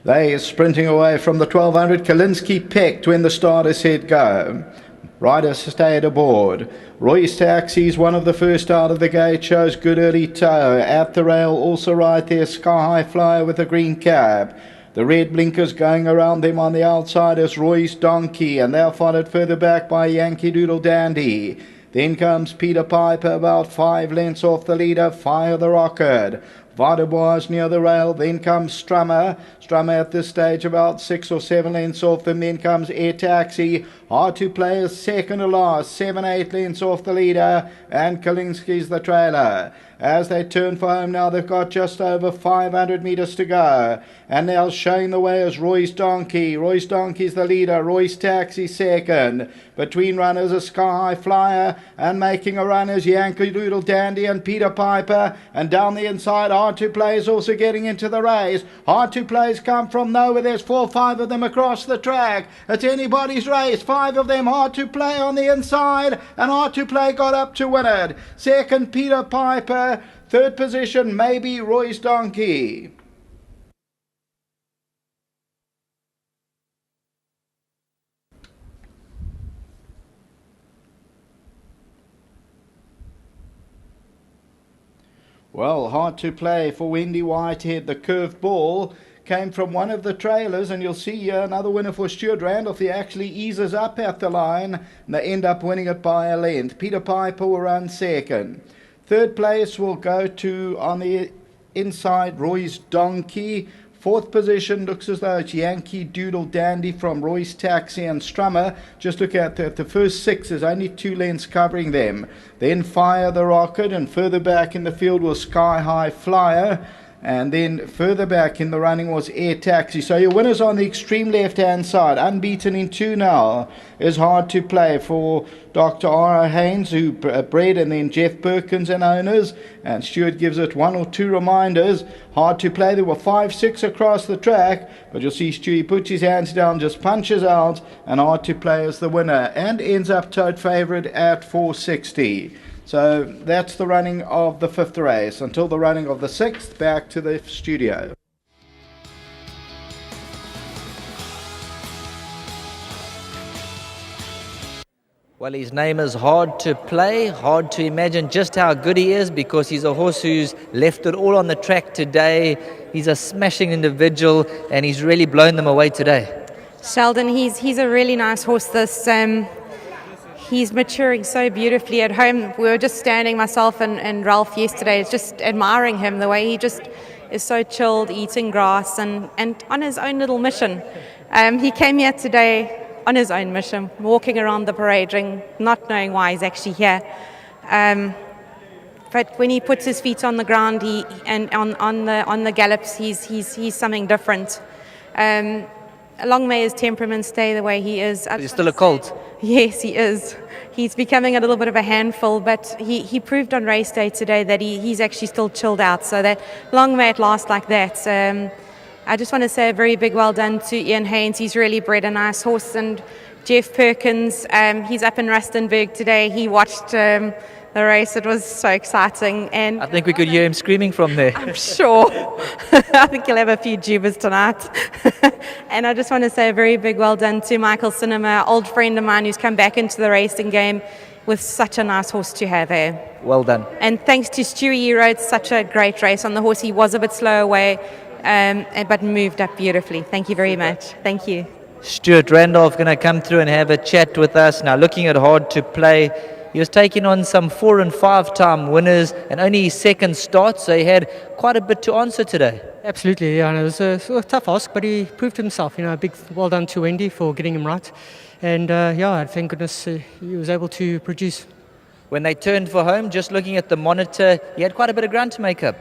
They sprinting away from the 1200. Kalinski picked when the starter said go. Riders stayed aboard. Roy's Taxi's one of the first out of the gate, shows good early toe. At the rail also right there, Sky High Flyer with a green cap. The red blinkers going around them on the outside is Roy's Donkey, and they're followed further back by Yankee Doodle Dandy. Then comes Peter Piper, about 5 lengths off the leader. Fire the Rocket. Vardebois near the rail. Then comes Strummer. Strummer at this stage about 6 or 7 lengths off them. Then comes Air Taxi. Hard to play is second to last. 7-8 lengths off the leader. And Kalinski's the trailer. As they turn for home now, they've got just over 500 metres to go. And now showing the way is Roy's Donkey. Roy's Donkey's the leader. Roy's Taxi second. Between runners a Sky High Flyer. And making a run is Yankee Doodle Dandy and Peter Piper. And down the inside, Hard to Play is also getting into the race. Hard to Play's come from nowhere. There's 4 or 5 of them across the track. It's anybody's race. 5 of them Hard to Play on the inside. And Hard to Play got up to win it. Second, Peter Piper. Third position, maybe Roy's Donkey. Well, Hard to Play for Wendy Whitehead. The curved ball came from one of the trailers, and you'll see here another winner for Stuart Randolph. He actually eases up at the line, and they end up winning it by a length. Peter Piper will run second. Third place will go to, on the inside, Roy's Donkey. Fourth position looks as though it's Yankee Doodle Dandy from Roy's Taxi and Strummer. Just look at the first 6, there's only 2 lengths covering them. Then Fire the Rocket, and further back in the field was Sky High Flyer. And then further back in the running was Air Taxi. So your winners on the extreme left-hand side, unbeaten in 2 now, is Hard to Play for Dr. R. Haynes, who bred, and then Jeff Perkins and owners. And Stuart gives it 1 or 2 reminders. Hard to Play, there were 5, 6 across the track, but you'll see Stewie puts his hands down, just punches out, and Hard to Play is the winner, and ends up tote favourite at 460. So that's the running of the 5th race. Until the running of the 6th, back to the studio. Well, his name is Hard to Play. Hard to imagine just how good he is, because he's a horse who's left it all on the track today. He's a smashing individual, and he's really blown them away today. Sheldon, he's a really nice horse. He's maturing so beautifully at home. We were just standing, myself and Ralph yesterday, just admiring him, the way he just is so chilled, eating grass and on his own little mission. He came here today on his own mission, walking around the parade ring, not knowing why he's actually here. But when he puts his feet on the ground, on the gallops, he's something different. Long may his temperament stay the way he is. He's still a colt. Yes, he is. He's becoming a little bit of a handful, but he proved on race day today that he's actually still chilled out, so that long may it last like that. I just want to say a very big well done to Ian Haynes. He's really bred a nice horse. And Jeff Perkins, he's up in Rustenburg today. He watched the race. It was so exciting. And I think we could hear him screaming from there. I'm sure. I think he'll have a few jubas tonight. And I just want to say a very big well done to Michael Cinema, old friend of mine who's come back into the racing game with such a nice horse to have here. Well done. And thanks to Stewie, he rode such a great race on the horse. He was a bit slow away, but moved up beautifully. Thank you very much. Thank you. Stuart Randolph going to come through and have a chat with us. Now, looking at Hard to Play, he was taking on some 4- and 5-time winners and only his second start, so he had quite a bit to answer today. Absolutely, yeah. And it was a tough ask, but he proved himself. A big well done to Wendy for getting him right. And thank goodness he was able to produce. When they turned for home, just looking at the monitor, he had quite a bit of ground to make up.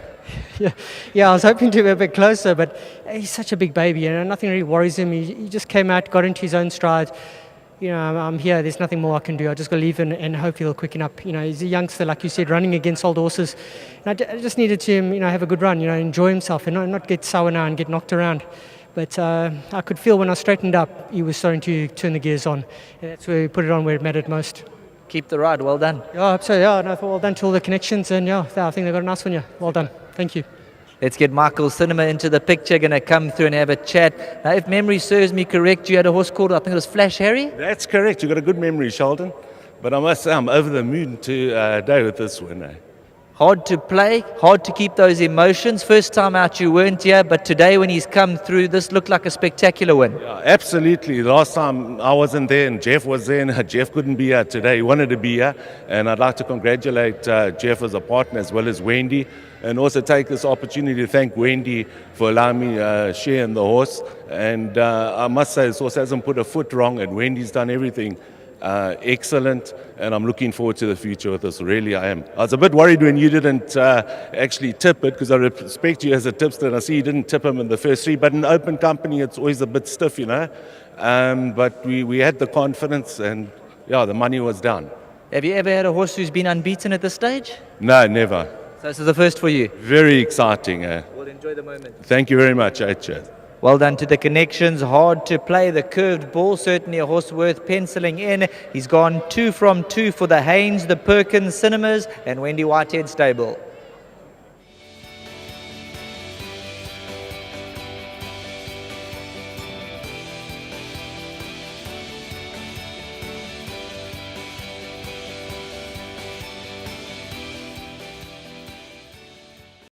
Yeah, I was hoping to be a bit closer, but he's such a big baby, nothing really worries him. He just came out, got into his own stride. I'm here, there's nothing more I can do. I just got to leave and hope he'll quicken up. He's a youngster, like you said, running against old horses. And I just needed to have a good run, enjoy himself and not get sour now and get knocked around. But I could feel when I straightened up, he was starting to turn the gears on. And that's where we put it on where it mattered most. Keep the ride, well done. Yeah, well done to all the connections, and I think they got a nice one, yeah. Well done. Thank you. Let's get Michael Cinema into the picture, going to come through and have a chat. Now, if memory serves me correct, you had a horse called, I think it was Flash Harry? That's correct. You've got a good memory, Sheldon. But I must say, I'm over the moon today with this winner. Hard to play, hard to keep those emotions. First time out you weren't here, but today when he's come through, this looked like a spectacular win. Yeah, absolutely. Last time I wasn't there and Jeff was there, and Jeff couldn't be here today. He wanted to be here, and I'd like to congratulate Jeff as a partner as well as Wendy, and also take this opportunity to thank Wendy for allowing me to share in the horse. And I must say, this horse hasn't put a foot wrong, and Wendy's done everything excellent, and I'm looking forward to the future with this. Really, I am. I was a bit worried when you didn't actually tip it, because I respect you as a tipster, and I see you didn't tip him in the first three, but in open company it's always a bit stiff, you know. But we had the confidence, and yeah, the money was down. Have you ever had a horse who's been unbeaten at this stage? No, never. So this is the first for you. Very exciting. Well, enjoy the moment. Thank you very much. Cheers. Well done to the connections. Hard to play the curved ball. Certainly a horse worth penciling in. He's gone 2 from 2 for the Haynes, the Perkins, Cinemas, and Wendy Whitehead stable.